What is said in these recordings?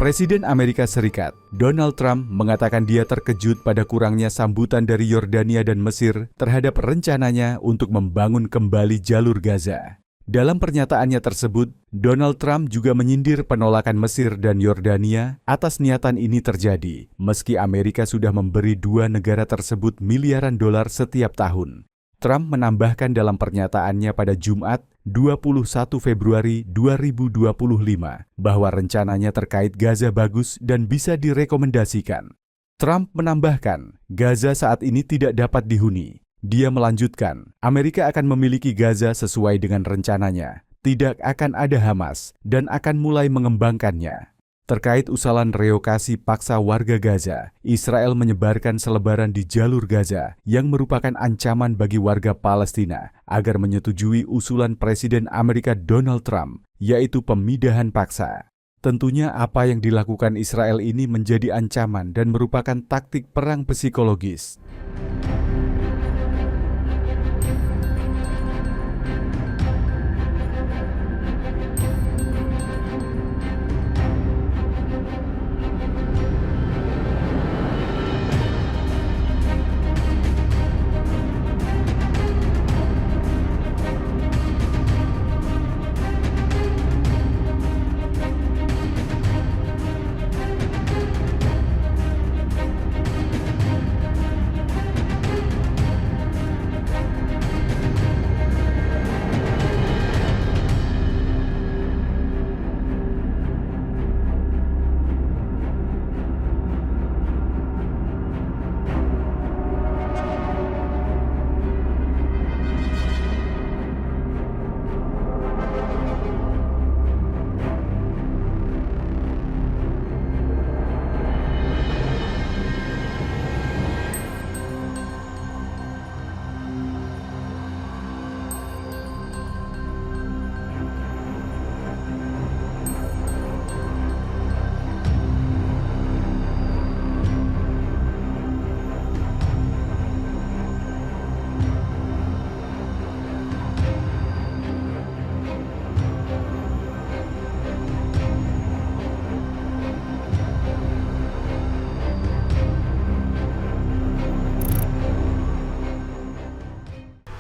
Presiden Amerika Serikat, Donald Trump, mengatakan dia terkejut pada kurangnya sambutan dari Yordania dan Mesir terhadap rencananya untuk membangun kembali jalur Gaza. Dalam pernyataannya tersebut, Donald Trump juga menyindir penolakan Mesir dan Yordania atas niatan ini terjadi, meski Amerika sudah memberi dua negara tersebut miliaran dolar setiap tahun. Trump menambahkan dalam pernyataannya pada Jumat, 21 Februari 2025, bahwa rencananya terkait Gaza bagus dan bisa direkomendasikan. Trump menambahkan, Gaza saat ini tidak dapat dihuni. Dia melanjutkan, Amerika akan memiliki Gaza sesuai dengan rencananya, tidak akan ada Hamas, dan akan mulai mengembangkannya. Terkait usulan relokasi paksa warga Gaza, Israel menyebarkan selebaran di jalur Gaza yang merupakan ancaman bagi warga Palestina agar menyetujui usulan Presiden Amerika Donald Trump, yaitu pemindahan paksa. Tentunya apa yang dilakukan Israel ini menjadi ancaman dan merupakan taktik perang psikologis.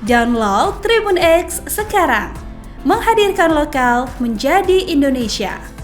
Download Tribun X sekarang, menghadirkan lokal menjadi Indonesia.